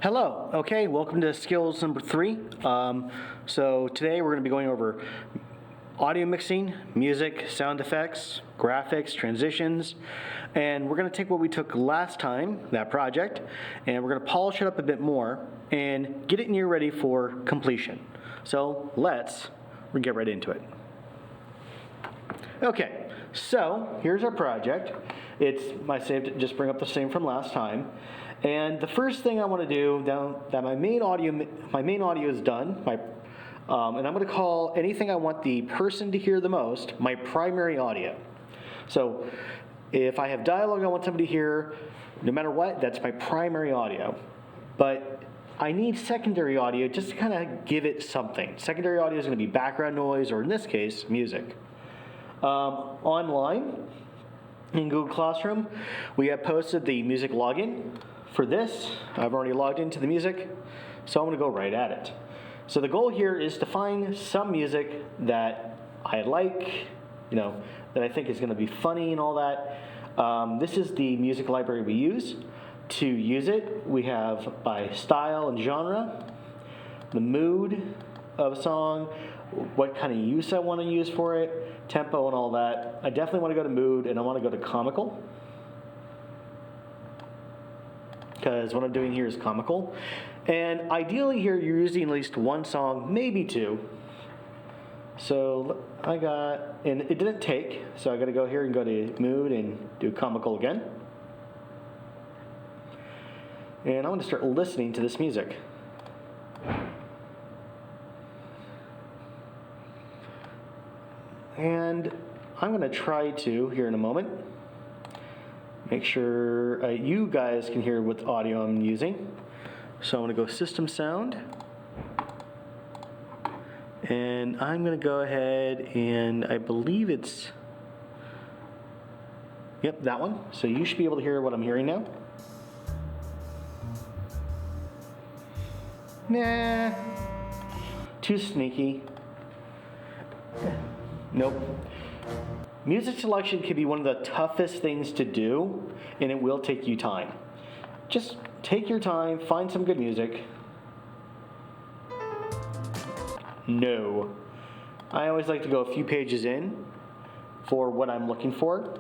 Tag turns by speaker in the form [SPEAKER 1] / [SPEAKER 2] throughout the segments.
[SPEAKER 1] Hello. Okay, welcome to skills number 3. So today we're going to be going over audio mixing, music, sound effects, graphics, transitions, and we're going to take what we took last time, that project, and we're going to polish it up a bit more and get it near ready for completion. So let's get right into it. Okay, so here's our project. I saved it, just bring up the same from last time. And the first thing I want to do, now that my main audio is done, and I'm going to call anything I want the person to hear the most my primary audio. So if I have dialogue I want somebody to hear, no matter what, that's my primary audio. But I need secondary audio just to kind of give it something. Secondary audio is going to be background noise, or in this case, music. Online, in Google Classroom, we have posted the music login. For this, I've already logged into the music, so I'm going to go right at it. So the goal here is to find some music that I like, that I think is going to be funny and all that. This is the music library we use. To use it, we have by style and genre, the mood of a song, what kind of use I want to use for it, tempo and all that. I definitely want to go to mood, and I want to go to comical, because what I'm doing here is comical. And ideally here you're using at least one song, maybe two. So and it didn't take, so I got to go here and go to mood and do comical again. And I'm going to start listening to this music. And I'm going to try to, here in a moment, make sure you guys can hear what audio I'm using. So I'm going to go System Sound. And I'm going to go ahead and I believe it's, yep, that one. So you should be able to hear what I'm hearing now. Nah, too sneaky. Nope. Music selection can be one of the toughest things to do, and it will take you time. Just take your time, find some good music. No. I always like to go a few pages in for what I'm looking for.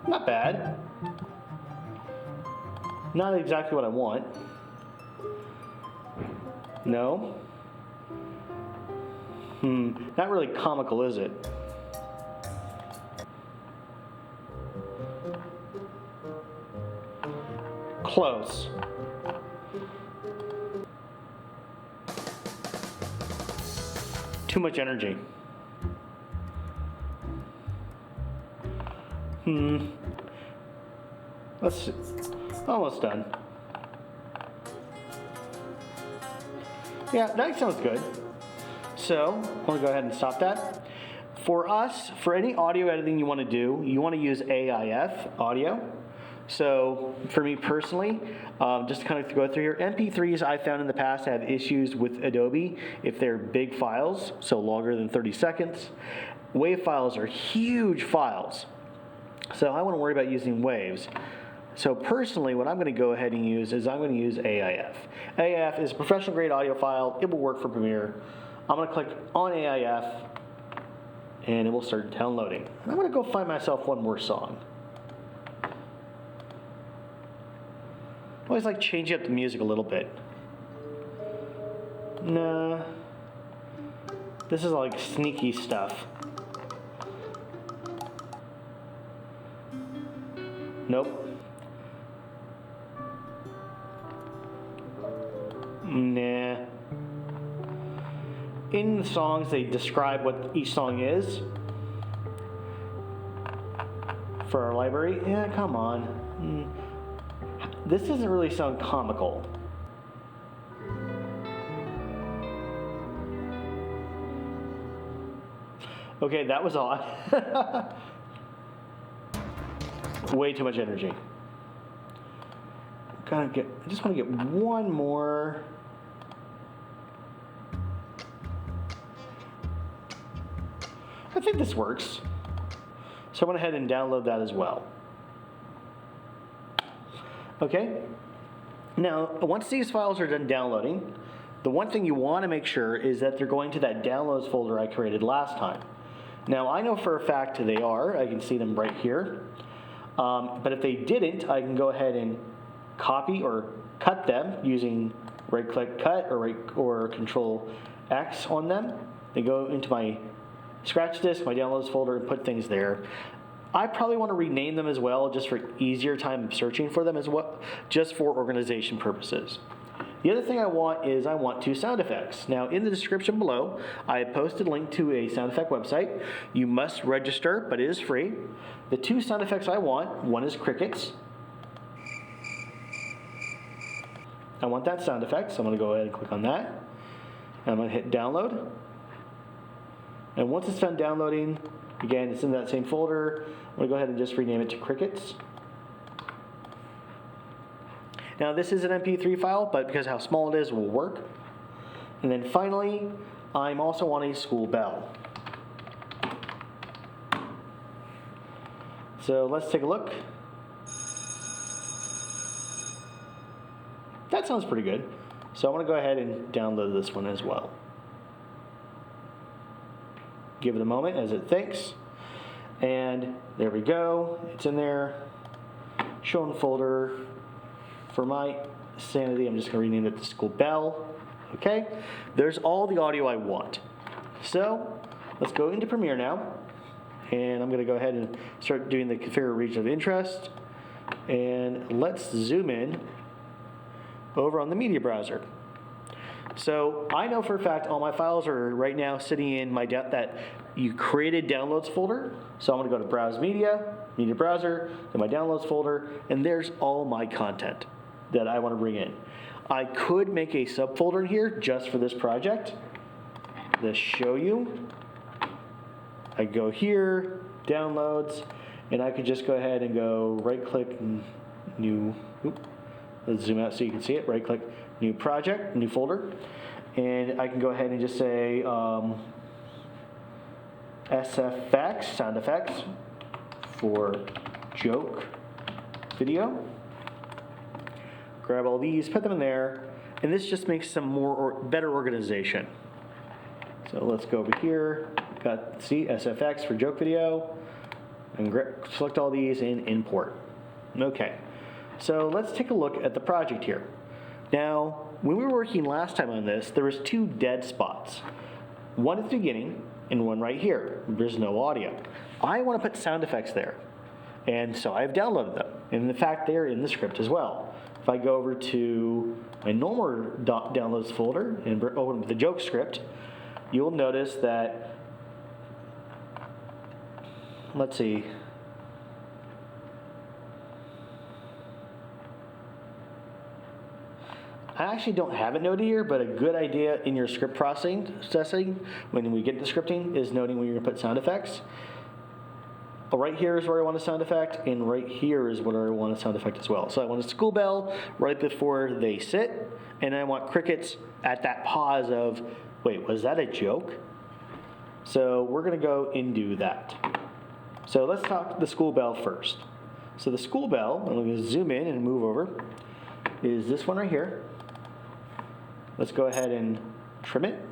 [SPEAKER 1] Not bad. Not exactly what I want. No? Not really comical, is it? Close. Too much energy. Almost done. Yeah, that sounds good. So, I'm going to go ahead and stop that. For any audio editing you want to do, you want to use AIF audio. So, for me personally, just to kind of go through here, MP3s I found in the past have issues with Adobe if they're big files, so longer than 30 seconds. WAV files are huge files, so I want to worry about using waves. So personally, what I'm going to go ahead and use is I'm going to use AIF. AIF is a professional grade audio file. It will work for Premiere. I'm going to click on AIF, and it will start downloading. I'm going to go find myself one more song. I always like changing up the music a little bit. Nah. This is like sneaky stuff. Nope. Nah. In the songs, they describe what each song is. For our library, yeah, come on. This doesn't really sound comical. Okay, that was odd. Way too much energy. I just want to get one more. I think this works. So I went ahead and download that as well. Okay, now once these files are done downloading, the one thing you want to make sure is that they're going to that downloads folder I created last time. Now I know for a fact they are, I can see them right here. But if they didn't, I can go ahead and copy or cut them using right-click cut or Control X on them. They go into my scratch disk, my downloads folder, and put things there. I probably want to rename them as well, just for easier time searching for them as well, just for organization purposes. The other thing I want two sound effects. Now in the description below, I have posted a link to a sound effect website. You must register, but it is free. The two sound effects I want, one is crickets. I want that sound effect, so I'm going to go ahead and click on that. And I'm going to hit download. And once it's done downloading, again, it's in that same folder. I'm going to go ahead and just rename it to crickets. Now this is an MP3 file, but because how small it is, it will work. And then finally, I'm also on a school bell. So let's take a look. That sounds pretty good. So I'm going to go ahead and download this one as well. Give it a moment as it thinks. And there we go. It's in there. Show in folder. For my sanity, I'm just going to rename it to School Bell. Okay, there's all the audio I want. So let's go into Premiere now. And I'm going to go ahead and start doing the configure region of interest. And let's zoom in over on the media browser. So I know for a fact all my files are right now sitting in my that you created downloads folder. So I'm going to go to Browse Media, Media Browser, then my downloads folder, and there's all my content that I want to bring in. I could make a subfolder in here just for this project. Let's show you. I go here, downloads, and I could just go ahead and go right-click, new. Let's zoom out so you can see it. Right-click, new project, new folder, and I can go ahead and just say SFX, sound effects for joke video. Grab all these, put them in there, and this just makes some better organization. So let's go over here. Got SFX for joke video, and select all these and import. Okay, so let's take a look at the project here. Now, when we were working last time on this, there was two dead spots. One at the beginning and one right here. There's no audio. I want to put sound effects there, and so I've downloaded them. And in fact, they're in the script as well. If I go over to my normal downloads folder and open the joke script, you'll notice that, let's see, I actually don't have it noted here, but a good idea in your script processing when we get to scripting is noting when you're going to put sound effects. But right here is where I want a sound effect, and right here is where I want a sound effect as well. So I want a school bell right before they sit, and I want crickets at that pause of, wait, was that a joke? So we're going to go and do that. So let's talk the school bell first. So the school bell, I'm going to zoom in and move over, is this one right here. Let's go ahead and trim it.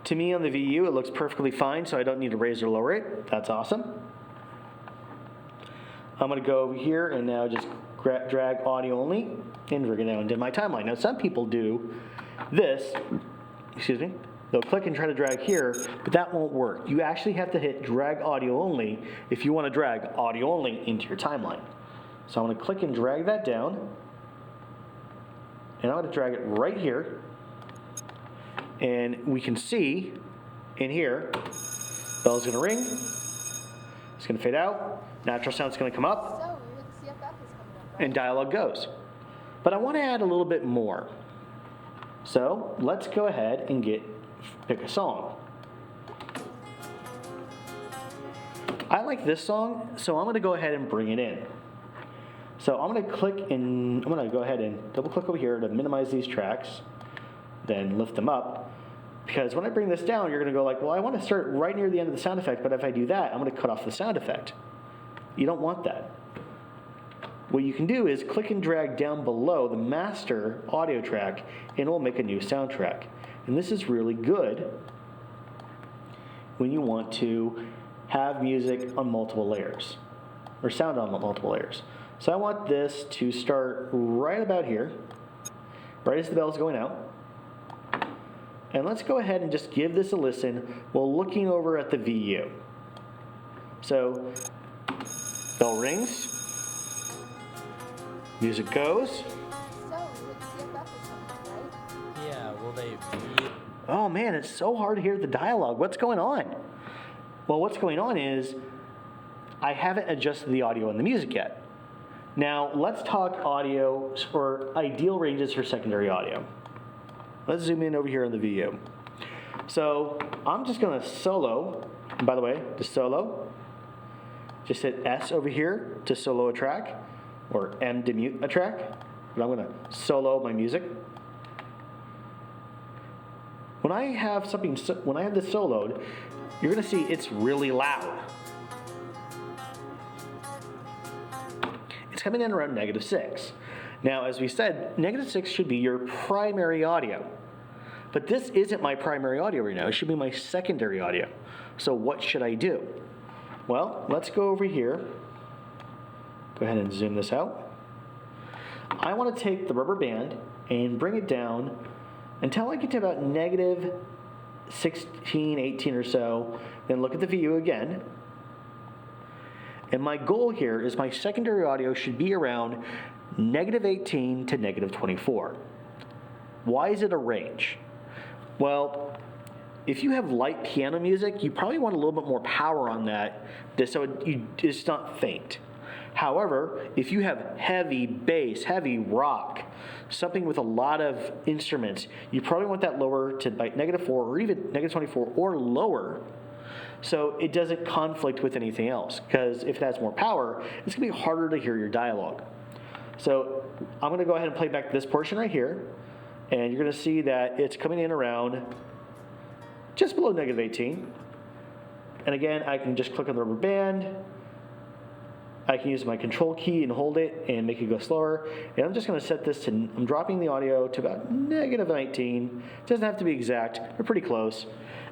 [SPEAKER 1] To me on the VU, it looks perfectly fine, so I don't need to raise or lower it. That's awesome. I'm going to go over here and now just drag audio only and bring it down into my timeline. Now some people do this, excuse me, they'll click and try to drag here, but that won't work. You actually have to hit drag audio only if you want to drag audio only into your timeline. So I'm going to click and drag that down, and I'm going to drag it right here. And we can see in here, bell's going to ring, it's going to fade out, natural sound's going to come up, and dialogue goes. But I want to add a little bit more. So let's go ahead and pick a song. I like this song, so I'm going to go ahead and bring it in. So I'm going to click and I'm going to go ahead and double click over here to minimize these tracks. then lift them up. Because when I bring this down, you're going to go like, well, I want to start right near the end of the sound effect, but if I do that, I'm going to cut off the sound effect. You don't want that. What you can do is click and drag down below the master audio track, and it will make a new soundtrack. And this is really good when you want to have music on multiple layers, or sound on multiple layers. So I want this to start right about here, right as the bell's going out. And let's go ahead and just give this a listen while looking over at the VU. So, bell rings, music goes.
[SPEAKER 2] So, CFF is something, right?
[SPEAKER 3] Yeah, will they
[SPEAKER 1] Oh man, it's so hard to hear the dialogue. What's going on? Well, what's going on is I haven't adjusted the audio and the music yet. Now, let's talk audio or ideal ranges for secondary audio. Let's zoom in over here on the VU. So I'm just going to solo. And by the way, to solo, just hit S over here to solo a track, or M to mute a track. But I'm going to solo my music. When I have this soloed, you're going to see it's really loud. It's coming in around -6. Now, as we said, -6 should be your primary audio. But this isn't my primary audio right now. It should be my secondary audio. So what should I do? Well, let's go over here. Go ahead and zoom this out. I want to take the rubber band and bring it down until I get to about -16, 18 or so. Then look at the VU again. And my goal here is my secondary audio should be around -18 to -24. Why is it a range? Well, if you have light piano music, you probably want a little bit more power on that so it's not faint. However, if you have heavy bass, heavy rock, something with a lot of instruments, you probably want that lower to like -4 or even -24 or lower, so it doesn't conflict with anything else. Because if it has more power, it's going to be harder to hear your dialogue. So I'm going to go ahead and play back this portion right here, and you're going to see that it's coming in around just below -18. And again, I can just click on the rubber band. I can use my control key and hold it and make it go slower. And I'm just going to set this to, I'm dropping the audio to about -19. It doesn't have to be exact, but pretty close.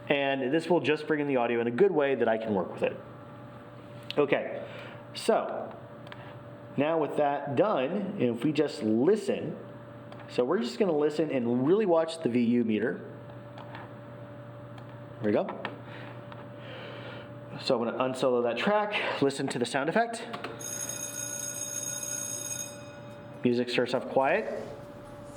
[SPEAKER 1] And this will just bring in the audio in a good way that I can work with it. Okay, so now with that done, if we just listen, so we're just going to listen and really watch the VU meter. There we go. So I'm going to unsolo that track, listen to the sound effect. Music starts off quiet.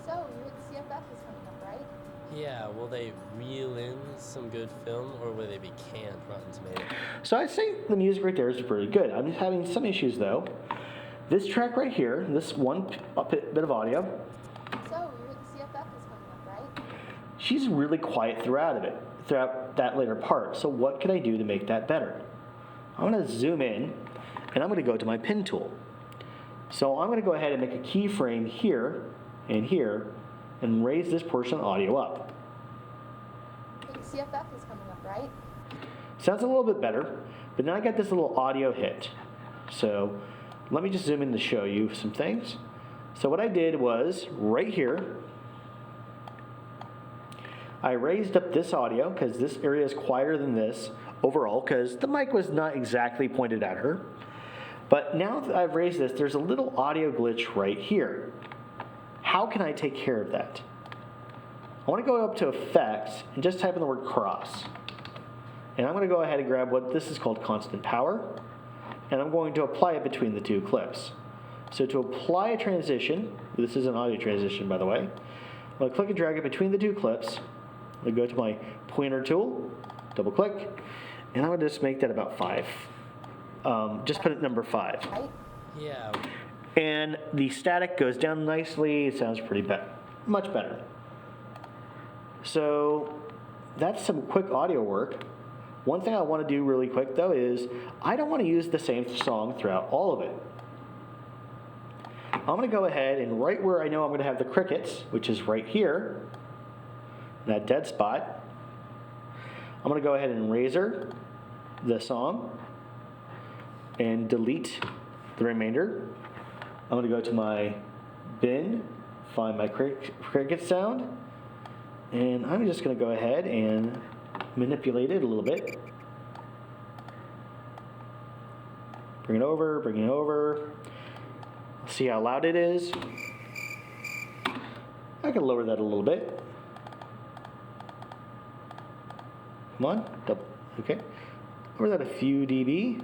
[SPEAKER 2] So, CFF is coming up, right?
[SPEAKER 3] Yeah, will they reel in some good film, or will they be canned Rotten Tomato?
[SPEAKER 1] So I'd say the music right there is pretty good. I'm just having some issues though. This track right here, this one bit of audio,
[SPEAKER 2] So, CFF is coming up, right?
[SPEAKER 1] she's really quiet throughout that later part. So what can I do to make that better? I'm going to zoom in, and I'm going to go to my pen tool. So I'm going to go ahead and make a keyframe here and here, and raise this portion of audio up.
[SPEAKER 2] CFF is coming up, right?
[SPEAKER 1] Sounds a little bit better, but now I got this little audio hit. So let me just zoom in to show you some things. So what I did was, right here, I raised up this audio because this area is quieter than this overall because the mic was not exactly pointed at her. But now that I've raised this, there's a little audio glitch right here. How can I take care of that? I want to go up to Effects and just type in the word cross. And I'm going to go ahead and grab what this is called constant power. And I'm going to apply it between the two clips. So to apply a transition, this is an audio transition by the way, I'm going to click and drag it between the two clips. I'm going to go to my pointer tool, double click, and I'm going to just make that about 5. Just put it number 5.
[SPEAKER 2] Right?
[SPEAKER 3] Yeah.
[SPEAKER 1] And the static goes down nicely. It sounds much better. So that's some quick audio work. One thing I want to do really quick though is I don't want to use the same song throughout all of it. I'm going to go ahead and right where I know I'm going to have the crickets, which is right here, that dead spot. I'm going to go ahead and razor the song and delete the remainder. I'm going to go to my bin, find my cricket sound, and I'm just going to go ahead and manipulate it a little bit. Bring it over, bring it over. See how loud it is. I can lower that a little bit. Come on, double, okay. Lower that a few dB.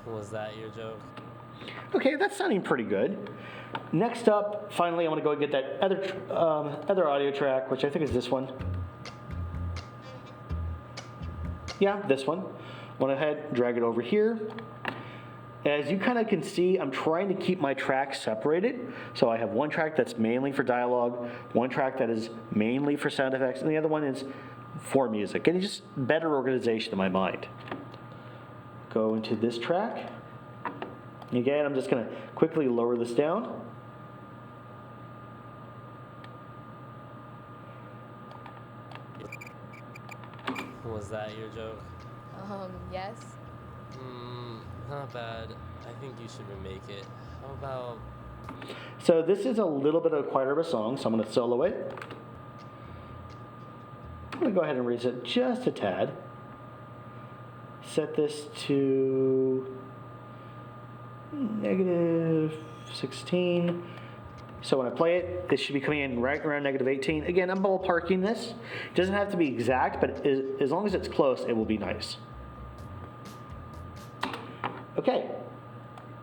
[SPEAKER 3] Was that your joke?
[SPEAKER 1] Okay, that's sounding pretty good. Next up, finally, I'm gonna go and get that other audio track, which I think is this one. Yeah, this one. Went ahead, drag it over here. As you kind of can see, I'm trying to keep my tracks separated. So I have one track that's mainly for dialogue, one track that is mainly for sound effects, and the other one is for music. And it's just better organization in my mind. Go into this track. Again, I'm just gonna quickly lower this down.
[SPEAKER 3] Was that your joke?
[SPEAKER 2] Yes.
[SPEAKER 3] Not bad. I think you should remake it. How about...
[SPEAKER 1] So this is a little bit of quieter of a song, so I'm gonna solo it. I'm gonna go ahead and raise it just a tad. Set this to -16. So when I play it, this should be coming in right around -18. Again, I'm ballparking this. It doesn't have to be exact, but as long as it's close, it will be nice. Okay,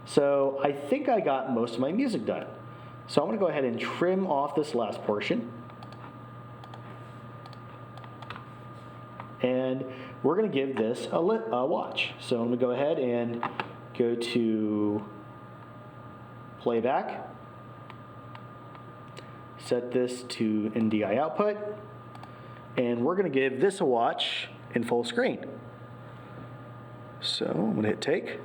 [SPEAKER 1] so I think I got most of my music done. So I'm gonna go ahead and trim off this last portion. And we're gonna give this a watch. So I'm gonna go ahead and go to Playback. Set this to NDI output. And we're gonna give this a watch in full screen. So I'm gonna hit take.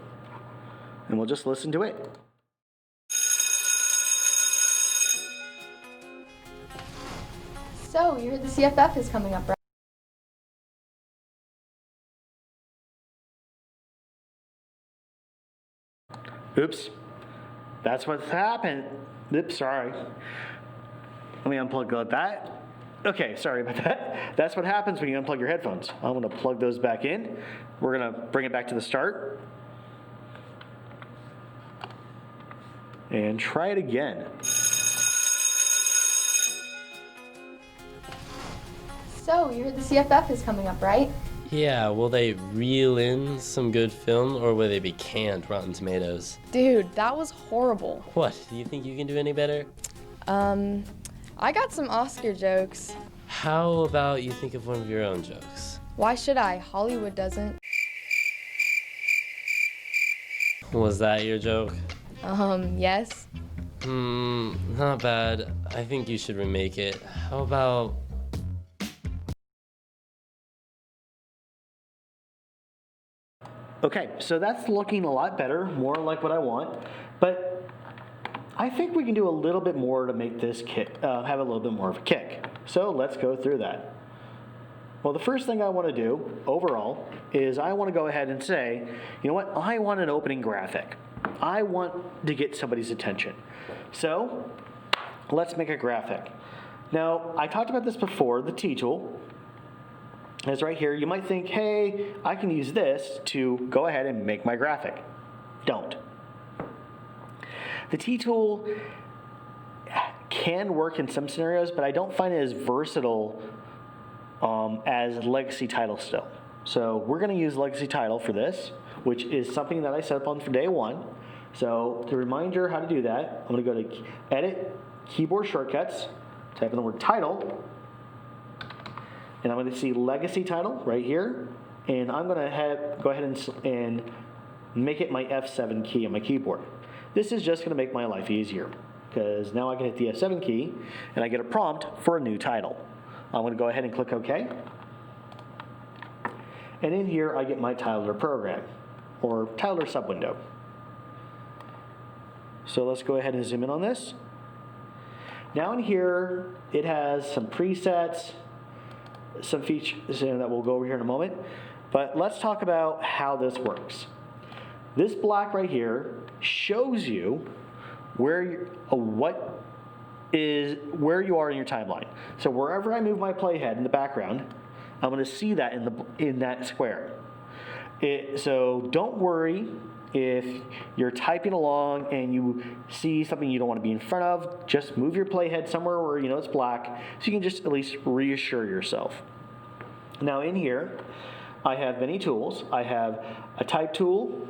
[SPEAKER 1] And we'll just listen to it.
[SPEAKER 2] So, you heard the CFF is coming up, right?
[SPEAKER 1] Oops. That's what's happened. Oops, sorry. Let me unplug that. Okay, sorry about that. That's what happens when you unplug your headphones. I'm gonna plug those back in. We're gonna bring it back to the start. And try it again.
[SPEAKER 2] So, you heard the CFF is coming up, right?
[SPEAKER 3] Yeah, will they reel in some good film, or will they be canned Rotten Tomatoes?
[SPEAKER 4] Dude, that was horrible.
[SPEAKER 3] What, do you think you can do any better?
[SPEAKER 4] I got some Oscar jokes.
[SPEAKER 3] How about you think of one of your own jokes?
[SPEAKER 4] Why should I? Hollywood doesn't.
[SPEAKER 3] Was that your joke?
[SPEAKER 4] Yes.
[SPEAKER 3] Not bad. I think you should remake it. How about...
[SPEAKER 1] Okay, so that's looking a lot better, more like what I want, but I think we can do a little bit more to make this kick, have a little bit more of a kick. So let's go through that. Well, the first thing I want to do overall is I want to go ahead and say, you know what, I want an opening graphic. I want to get somebody's attention. So let's make a graphic. Now, I talked about this before, the T tool is right here. You might think, hey, I can use this to go ahead and make my graphic. Don't. The T tool can work in some scenarios, but I don't find it as versatile as legacy title still. So we're going to use legacy title for this, which is something that I set up on for day one. So to remind you how to do that, I'm going to go to Edit, Keyboard Shortcuts, type in the word title, and I'm going to see legacy title right here, and I'm going to go ahead and make it my F7 key on my keyboard. This is just going to make my life easier because now I can hit the F7 key and I get a prompt for a new title. I'm going to go ahead and click OK. And in here I get my tiler program or tiler subwindow. So let's go ahead and zoom in on this. Now in here, it has some presets, some features that we'll go over here in a moment. But let's talk about how this works. This black right here shows you where you are in your timeline. So wherever I move my playhead in the background, I'm going to see that in that square. So don't worry if you're typing along and you see something you don't want to be in front of. Just move your playhead somewhere where you know it's black, so you can just at least reassure yourself. Now in here, I have many tools. I have a type tool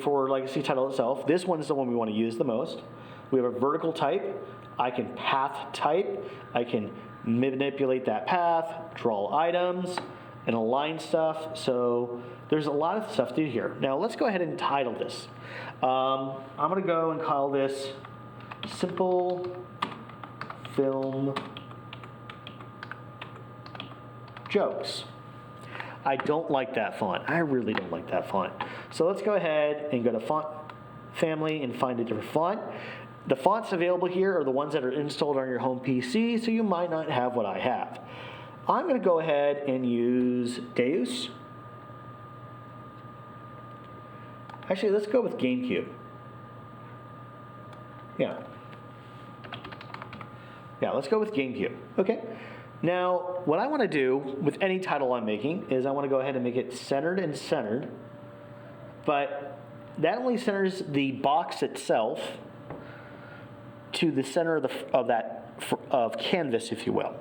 [SPEAKER 1] for legacy title itself. This one is the one we want to use the most. We have a vertical type. I can path type. I can manipulate that path, draw items, and align stuff. So there's a lot of stuff to do here. Now let's go ahead and title this. I'm going to go and call this Simple Film Jokes. I don't like that font. I really don't like that font. So let's go ahead and go to Font Family and find a different font. The fonts available here are the ones that are installed on your home PC, so you might not have what I have. I'm going to go ahead and use Deus. Actually, let's go with GameCube. Yeah, let's go with GameCube. Okay. Now, what I want to do with any title I'm making is I want to go ahead and make it centered and centered, but that only centers the box itself to the center of canvas, if you will.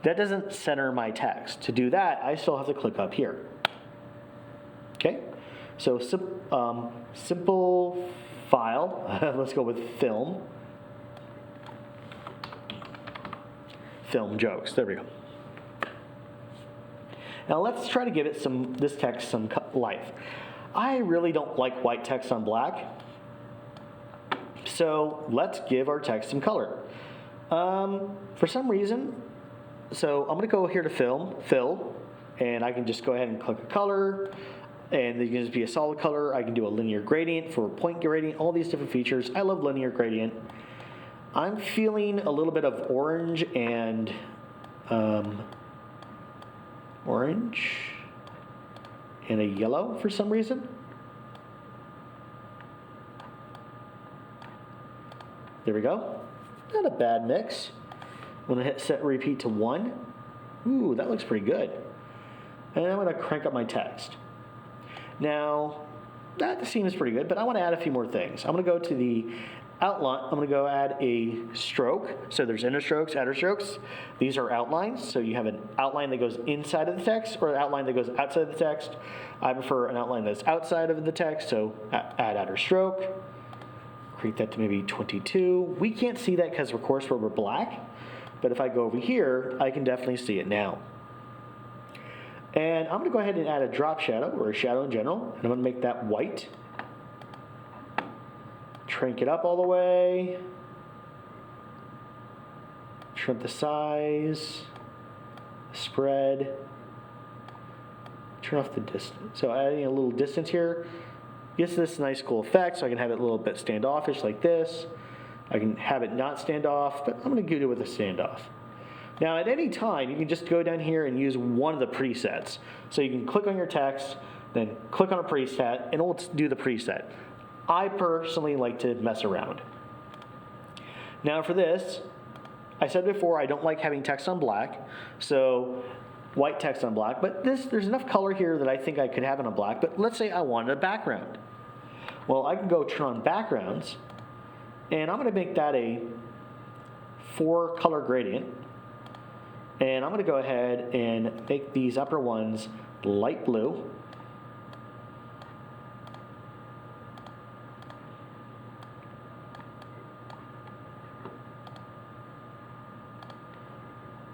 [SPEAKER 1] That doesn't center my text. To do that, I still have to click up here. Okay, so simple file. Let's go with film. Film jokes. There we go. Now let's try to give it this text some life. I really don't like white text on black. So let's give our text some color. For some reason, so I'm going to go here to fill, and I can just go ahead and click a color, and it can just be a solid color. I can do a linear gradient for a point gradient, all these different features. I love linear gradient. I'm feeling a little bit of orange and a yellow for some reason. There we go. Not a bad mix. I'm going to hit set repeat to 1. Ooh, that looks pretty good. And I'm going to crank up my text. Now, that seems pretty good, but I want to add a few more things. I'm going to go to the outline. I'm going to go add a stroke. So there's inner strokes, outer strokes. These are outlines. So you have an outline that goes inside of the text or an outline that goes outside of the text. I prefer an outline that's outside of the text, so add outer stroke. Create that to maybe 22. We can't see that because, of course, we're black. But if I go over here, I can definitely see it now. And I'm going to go ahead and add a drop shadow, or a shadow in general. And I'm going to make that white. Shrink it up all the way. Shrink the size. Spread. Turn off the distance. So adding a little distance here gives this nice cool effect. So I can have it a little bit standoffish like this. I can have it not stand off, but I'm going to do it with a standoff. Now at any time, you can just go down here and use one of the presets. So you can click on your text, then click on a preset, and it'll do the preset. I personally like to mess around. Now for this, I said before I don't like having text on black, so white text on black, but there's enough color here that I think I could have it on black, but let's say I wanted a background. Well, I can go turn on backgrounds, and I'm going to make that a 4-color gradient. And I'm going to go ahead and make these upper ones light blue.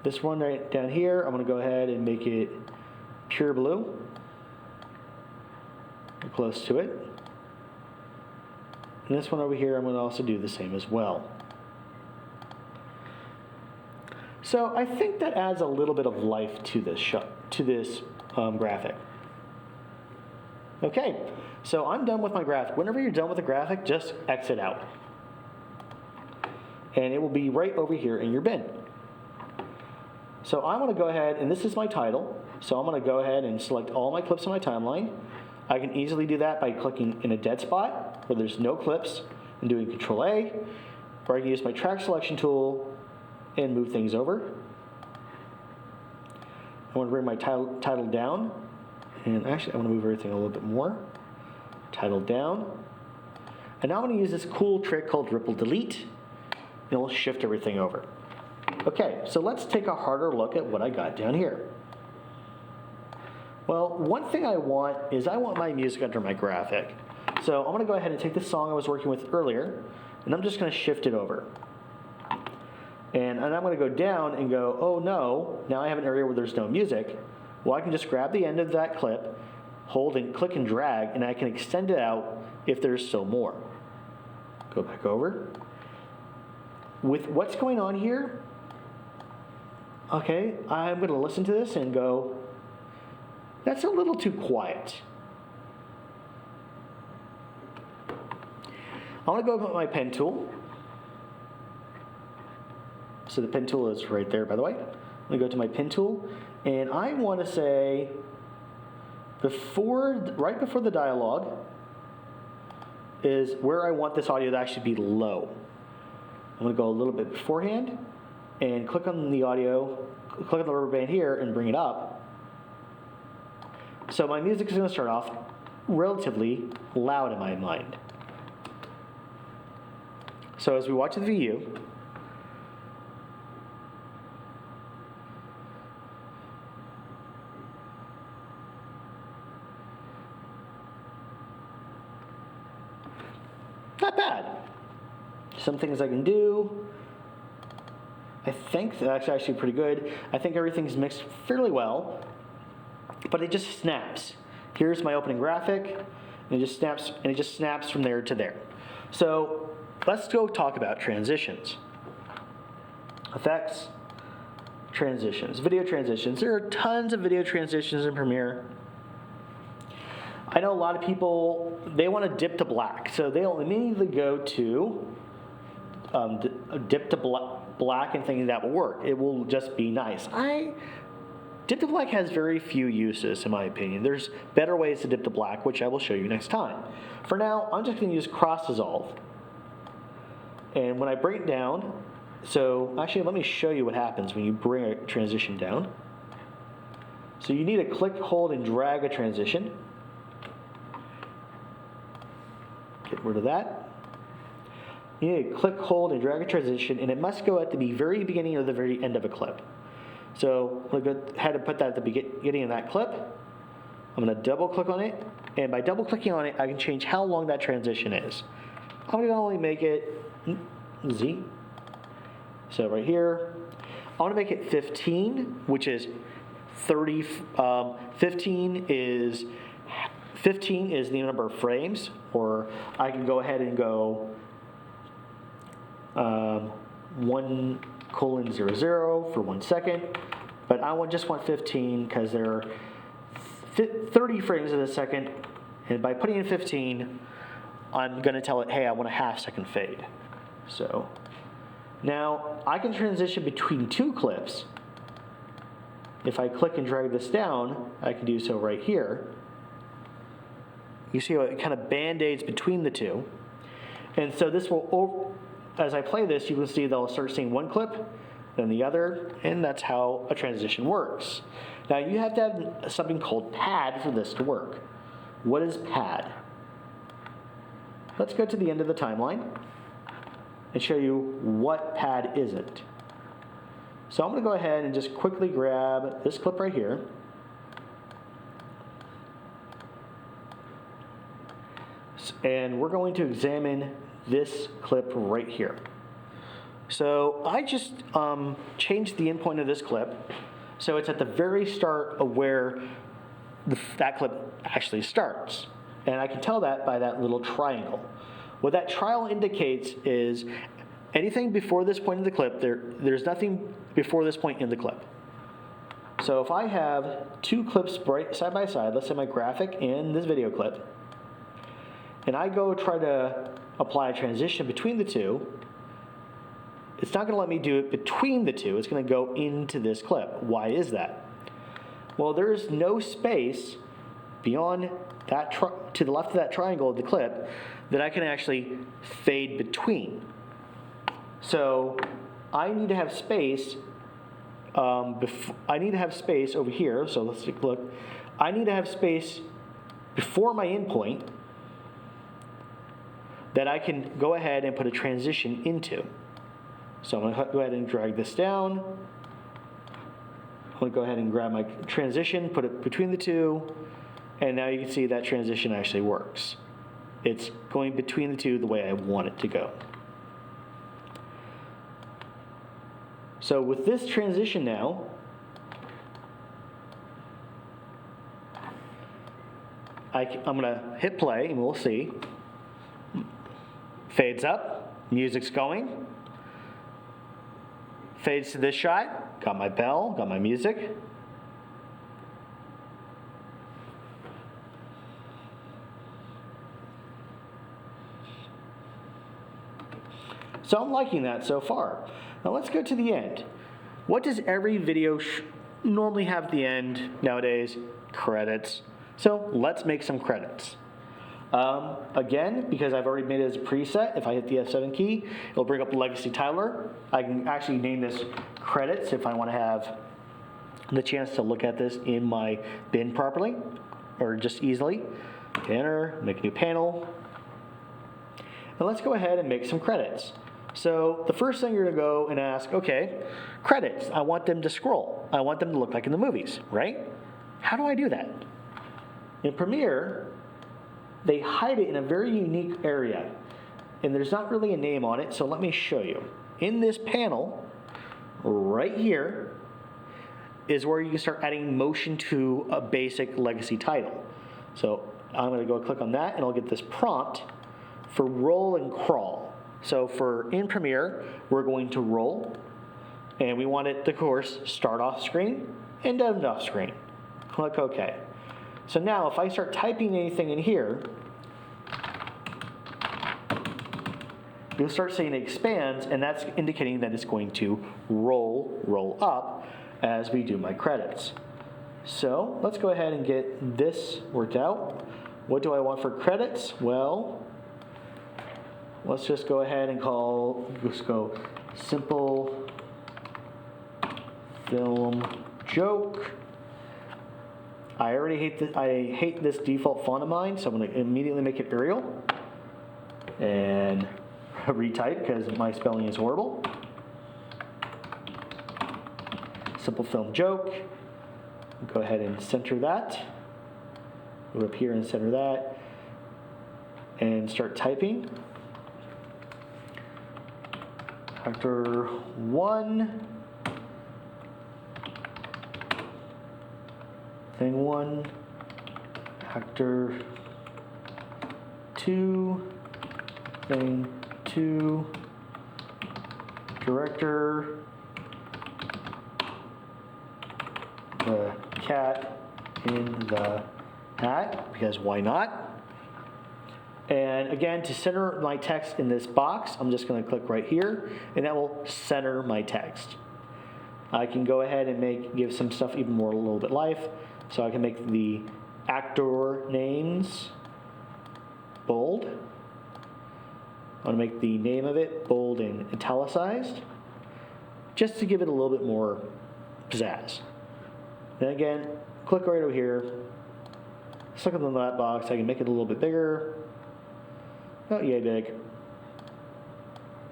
[SPEAKER 1] This one right down here, I'm going to go ahead and make it pure blue. Close to it. And this one over here, I'm going to also do the same as well. So I think that adds a little bit of life to this graphic. Okay, so I'm done with my graphic. Whenever you're done with the graphic, just exit out. and it will be right over here in your bin. So I want to go ahead, and this is my title, so I'm going to go ahead and select all my clips on my timeline. I can easily do that by clicking in a dead spot where there's no clips and doing Control A, or I can use my track selection tool and move things over. I want to bring my title down, and actually I want to move everything a little bit more. Title down. And now I'm going to use this cool trick called Ripple Delete, and it'll shift everything over. Okay, so let's take a harder look at what I got down here. Well, one thing I want is I want my music under my graphic. So I'm going to go ahead and take this song I was working with earlier, and I'm just going to shift it over. And I'm going to go down and go, oh no, now I have an area where there's no music. Well, I can just grab the end of that clip, hold and click and drag, and I can extend it out if there's still more. Go back over. With what's going on here, okay, I'm going to listen to this and go, that's a little too quiet. I want to go with my pen tool. So the pen tool is right there, by the way. I'm going to go to my pen tool, and I want to say, right before the dialogue is where I want this audio to actually be low. I'm going to go a little bit beforehand and click on the audio, click on the rubber band here and bring it up. So my music is going to start off relatively loud in my mind. So as we watch the VU, not bad. Some things I can do. I think that's actually pretty good. I think everything's mixed fairly well, but it just snaps. Here's my opening graphic, and it just snaps from there to there. So let's go talk about transitions. Effects, transitions, video transitions. There are tons of video transitions in Premiere. I know a lot of people, they want to dip to black, so they'll immediately go to dip to black and thinking that will work. It will just be nice. Dip to black has very few uses, in my opinion. There's better ways to dip to black, which I will show you next time. For now, I'm just going to use cross dissolve. And when I bring it down, so actually let me show you what happens when you bring a transition down. So you need to click, hold, and drag a transition. Get rid of that. You need to click, hold, and drag a transition, and it must go at the very beginning or the very end of a clip. So we'll go ahead and put that at the beginning of that clip. I'm going to double click on it, and by double clicking on it, I can change how long that transition is. I'm going to only make it Z. So right here, I want to make it 15, which is 30. 15 is the number of frames, or I can go ahead and go 1:00 for 1 second, but I just want 15 because there are 30 frames in a second, and by putting in 15, I'm going to tell it, hey, I want a half-second fade. So now I can transition between two clips. If I click and drag this down, I can do so right here. You see how it kind of band-aids between the two. And so this will, as I play this, you can see that I'll start seeing one clip, then the other, and that's how a transition works. Now you have to have something called pad for this to work. What is pad? Let's go to the end of the timeline and show you what pad isn't. So I'm going to go ahead and just quickly grab this clip right here. And we're going to examine this clip right here. So I just changed the endpoint of this clip, so it's at the very start of where that clip actually starts. And I can tell that by that little triangle. What that triangle indicates is anything before this point in the clip, there's nothing before this point in the clip. So if I have two clips right side by side, let's say my graphic and this video clip, and I go try to apply a transition between the two, it's not going to let me do it between the two. It's going to go into this clip. Why is that? Well, there is no space beyond that to the left of that triangle of the clip that I can actually fade between. So I need to have space. I need to have space over here. So let's take a look. I need to have space before my endpoint that I can go ahead and put a transition into. So I'm going to go ahead and drag this down. I'm going to go ahead and grab my transition, put it between the two, and now you can see that transition actually works. It's going between the two the way I want it to go. So with this transition now, I'm going to hit play and we'll see. Fades up, music's going. Fades to this shot, got my bell, got my music. So I'm liking that so far. Now let's go to the end. What does every video normally have at the end nowadays? Credits. So let's make some credits. Again, because I've already made it as a preset, if I hit the F7 key, it'll bring up Legacy Titler. I can actually name this credits if I want to have the chance to look at this in my bin properly, or just easily. Enter, make a new panel. And let's go ahead and make some credits. So the first thing you're going to go and ask, okay, credits, I want them to scroll. I want them to look like in the movies, right? How do I do that? In Premiere, they hide it in a very unique area, and there's not really a name on it, so let me show you. In this panel, right here, is where you can start adding motion to a basic legacy title. So I'm going to go click on that, and I'll get this prompt for roll and crawl. So for in Premiere, we're going to roll, and we want it to, of course, start off screen and end off screen. Click OK. So now if I start typing anything in here, you'll start seeing it expands, and that's indicating that it's going to roll up as we do my credits. So let's go ahead and get this worked out. What do I want for credits? Well, let's just go ahead and go simple film joke. I hate this default font of mine, so I'm going to immediately make it Arial and retype because my spelling is horrible. Simple film joke. Go ahead and center that. Go up here and center that. And start typing. Actor 1. Thing 1. Actor 2. Thing 2. Director. The cat in the hat, because why not? And again, to center my text in this box, I'm just going to click right here, and that will center my text. I can go ahead and give some stuff even more a little bit life. So I can make the actor names bold. I want to make the name of it bold and italicized, just to give it a little bit more pizzazz. Then again, click right over here, click on that box. I can make it a little bit bigger. Not yay big.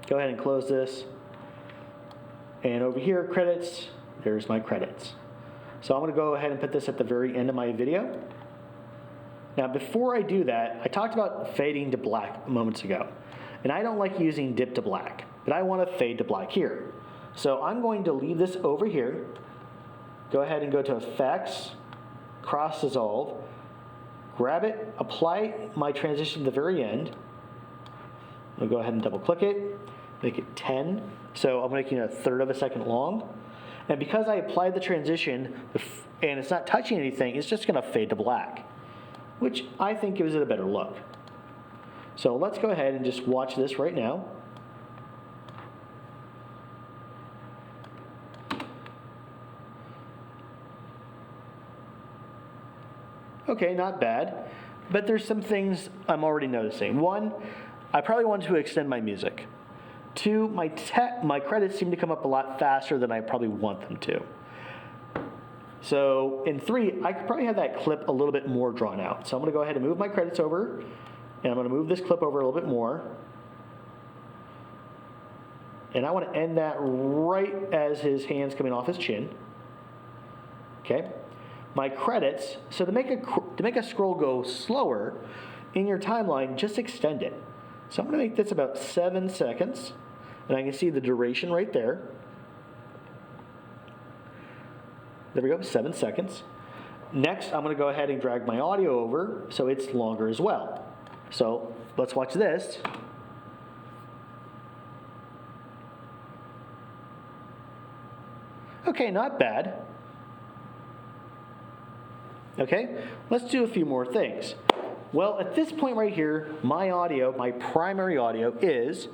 [SPEAKER 1] Go ahead and close this. And over here, credits, there's my credits. So I'm going to go ahead and put this at the very end of my video. Now, before I do that, I talked about fading to black moments ago. And I don't like using dip to black, but I want to fade to black here. So I'm going to leave this over here. Go ahead and go to Effects, Cross Dissolve, grab it, apply my transition to the very end. I'll go ahead and double click it, make it 10. So I'm making it 1/3 of a second long. And because I applied the transition and it's not touching anything, it's just going to fade to black, which I think gives it a better look. So let's go ahead and just watch this right now. Okay, not bad. But there's some things I'm already noticing. One, I probably want to extend my music. Two, my credits seem to come up a lot faster than I probably want them to. So in three, I could probably have that clip a little bit more drawn out. So I'm going to go ahead and move my credits over, and I'm going to move this clip over a little bit more. And I want to end that right as his hand's coming off his chin. Okay. My credits, so to make a scroll go slower in your timeline, just extend it. So I'm going to make this about 7 seconds, and I can see the duration right there. There we go, 7 seconds. Next, I'm going to go ahead and drag my audio over so it's longer as well. So let's watch this. Okay, not bad. Okay, let's do a few more things. Well, at this point right here, my audio, my primary audio is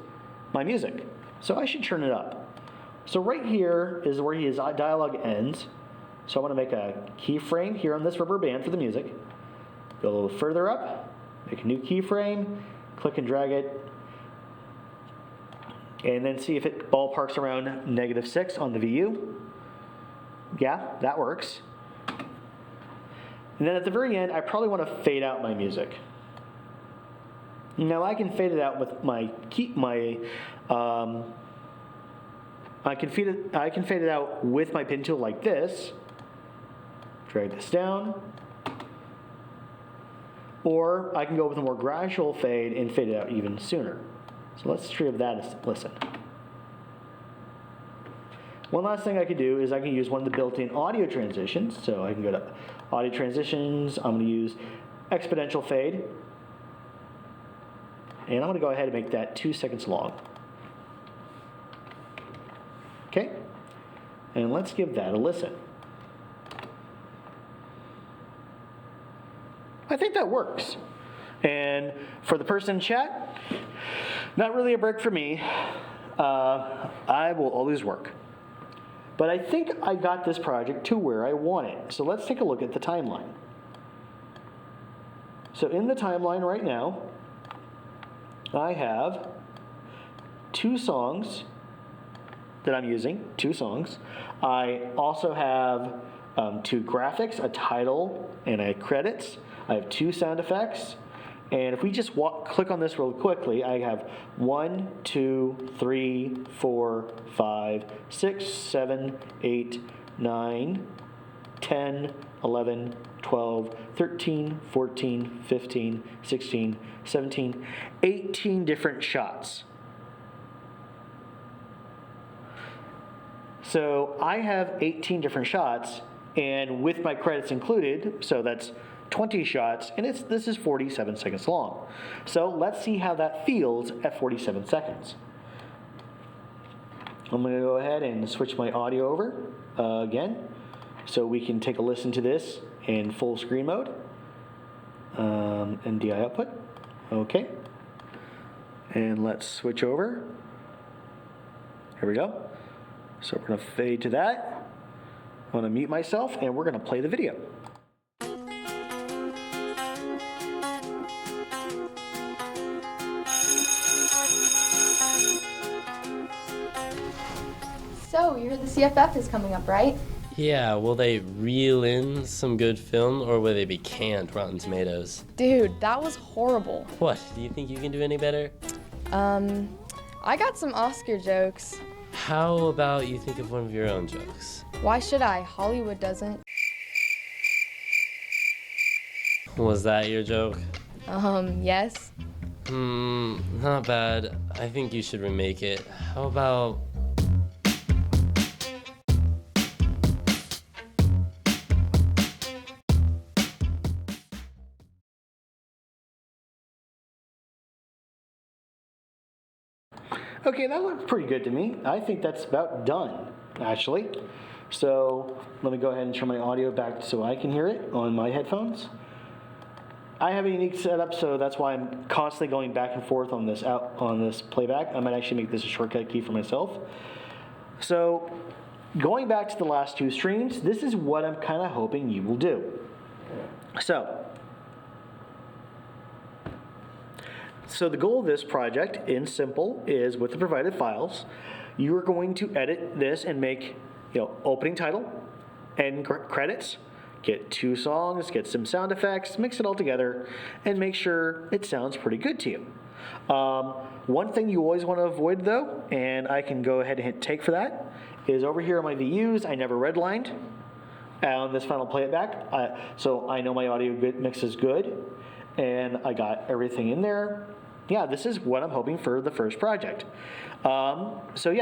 [SPEAKER 1] my music. So I should turn it up. So right here is where his dialogue ends. So I want to make a keyframe here on this rubber band for the music. Go a little further up, make a new keyframe, click and drag it, and then see if it ballparks around -6 on the VU. Yeah, that works. And then at the very end, I probably want to fade out my music. Now I can fade it out with I can fade it out with my pen tool like this. Drag this down. Or I can go with a more gradual fade and fade it out even sooner. So let's try that as listen. One last thing I could do is I can use one of the built-in audio transitions. So I can go to audio transitions. I'm going to use exponential fade. And I'm going to go ahead and make that 2 seconds long. Okay? And let's give that a listen. I think that works. And for the person in chat, not really a break for me. I will always work. But I think I got this project to where I want it. So let's take a look at the timeline. So in the timeline right now, I have 2 songs that I'm using, 2 songs. I also have 2 graphics, a title and a credits. I have 2 sound effects. And if we just click on this real quickly, I have 1, 2, 3, 4, 5, 6, 7, 8, 9, 10, 11, 12, 13, 14, 15, 16, 17, 18 different shots. So I have 18 different shots, and with my credits included, so that's 20 shots, and this is 47 seconds long. So let's see how that feels at 47 seconds. I'm going to go ahead and switch my audio over again, so we can take a listen to this in full screen mode. NDI output. Okay. And let's switch over. Here we go. So we're going to fade to that. I'm going to mute myself, and we're going to play the video.
[SPEAKER 4] So, you heard the CFF is coming up, right?
[SPEAKER 3] Yeah, will they reel in some good film or will they be canned Rotten Tomatoes?
[SPEAKER 4] Dude, that was horrible.
[SPEAKER 3] What? Do you think you can do any better?
[SPEAKER 4] I got some Oscar jokes.
[SPEAKER 3] How about you think of one of your own jokes?
[SPEAKER 4] Why should I? Hollywood doesn't.
[SPEAKER 3] Was that your joke?
[SPEAKER 4] Yes.
[SPEAKER 3] Not bad. I think you should remake it. How about...
[SPEAKER 1] Okay, that looks pretty good to me. I think that's about done, actually. So let me go ahead and turn my audio back so I can hear it on my headphones. I have a unique setup, so that's why I'm constantly going back and forth on this playback. I might actually make this a shortcut key for myself. So going back to the last 2 streams, this is what I'm kind of hoping you will do. So So the goal of this project, in simple, is with the provided files, you are going to edit this and make, opening title, end credits, get 2 songs, get some sound effects, mix it all together, and make sure it sounds pretty good to you. One thing you always want to avoid, though, and I can go ahead and hit take for that, is over here on my VUs, I never redlined on this final playback, so I know my audio mix is good, and I got everything in there. Yeah, this is what I'm hoping for the first project. So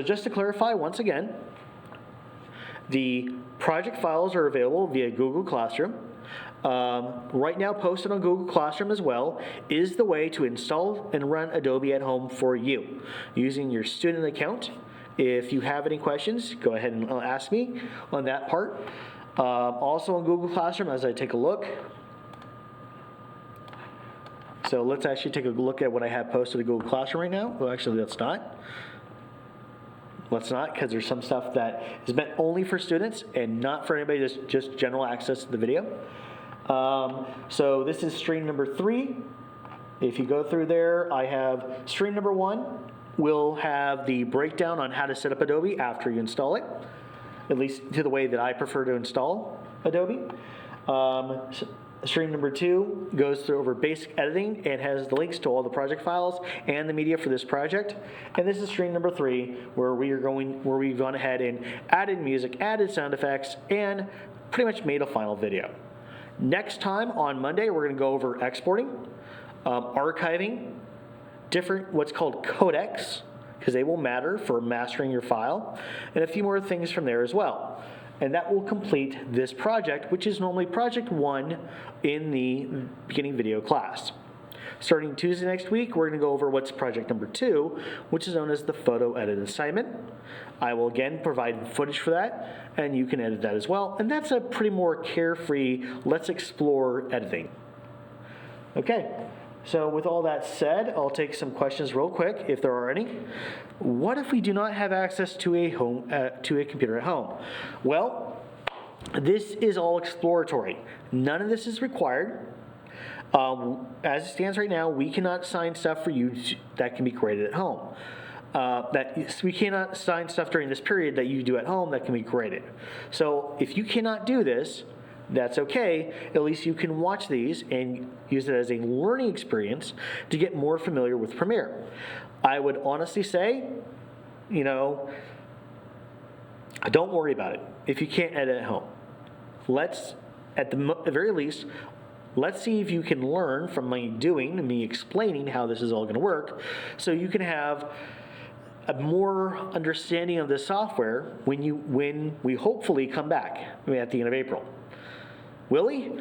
[SPEAKER 1] just to clarify once again, the project files are available via Google Classroom. Right now, posted on Google Classroom as well is the way to install and run Adobe at home for you using your student account. If you have any questions, go ahead and ask me on that part. Also on Google Classroom, as I take a look. So let's actually take a look at what I have posted to Google Classroom right now. Well, actually, let's not. Let's not, because there's some stuff that is meant only for students and not for anybody, just general access to the video. So this is stream number 3. If you go through there, I have stream number 1 will have the breakdown on how to set up Adobe after you install it, at least to the way that I prefer to install Adobe. Stream number 2 goes through over basic editing and has the links to all the project files and the media for this project. And this is stream number 3, where we've gone ahead and added music, added sound effects, and pretty much made a final video. Next time on Monday, we're going to go over exporting, archiving, different what's called codecs, because they will matter for mastering your file, and a few more things from there as well. And that will complete this project, which is normally project 1 in the beginning video class. Starting Tuesday next week, we're going to go over what's project number 2, which is known as the photo edit assignment. I will again provide footage for that, and you can edit that as well. And that's a pretty more carefree, let's explore editing. Okay, so with all that said, I'll take some questions real quick, if there are any. What if we do not have access to a computer at home? Well, this is all exploratory. None of this is required. As it stands right now, we cannot assign stuff for you that can be created at home. We cannot assign stuff during this period that you do at home that can be created. So if you cannot do this, that's okay. At least you can watch these and use it as a learning experience to get more familiar with Premiere. I would honestly say, don't worry about it if you can't edit at home. At the very least, let's see if you can learn from me explaining how this is all going to work, so you can have a more understanding of the software when we hopefully come back at the end of April. Will he?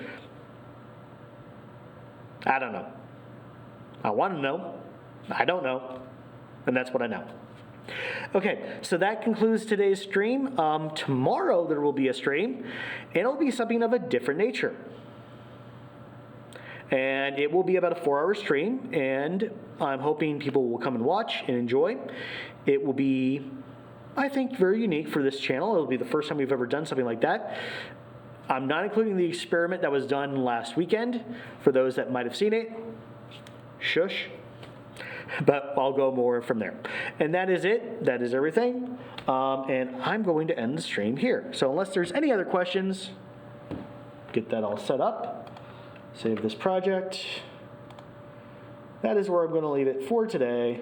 [SPEAKER 1] I don't know. I want to know. I don't know. And that's what I know. Okay, so that concludes today's stream. Tomorrow there will be a stream, and it'll be something of a different nature. And it will be about a 4-hour stream, and I'm hoping people will come and watch and enjoy. It will be, I think, very unique for this channel. It'll be the first time we've ever done something like that. I'm not including the experiment that was done last weekend, for those that might have seen it. Shush. But I'll go more from there. And that is it. That is everything. And I'm going to end the stream here. So unless there's any other questions, get that all set up. Save this project. That is where I'm going to leave it for today.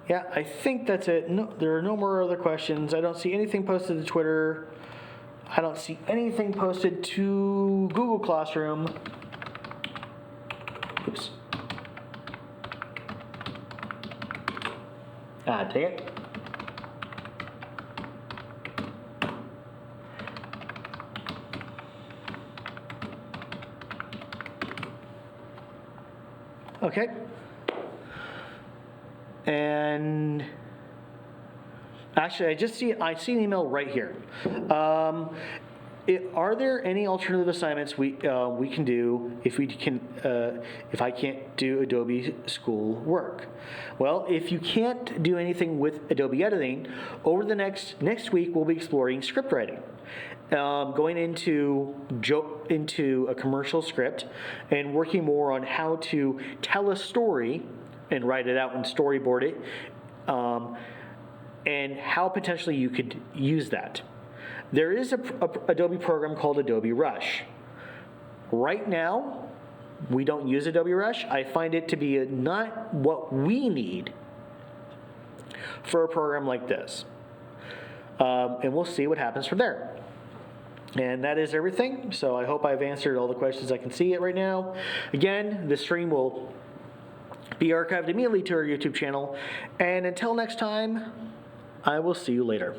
[SPEAKER 1] Yeah, I think that's it. No, there are no more other questions. I don't see anything posted to Twitter. I don't see anything posted to Google Classroom. Oops. Dang it. Okay. And actually, I see an email right here. Are there any alternative assignments we can do if I can't do Adobe school work? Well, if you can't do anything with Adobe editing, over the next week we'll be exploring script writing. going into a commercial script and working more on how to tell a story and write it out and storyboard it, and how potentially you could use that. There is a Adobe program called Adobe Rush. Right now, we don't use Adobe Rush. I find it to be not what we need for a program like this. And we'll see what happens from there. And that is everything. So I hope I've answered all the questions I can see it right now. Again, the stream will be archived immediately to our YouTube channel. And until next time, I will see you later.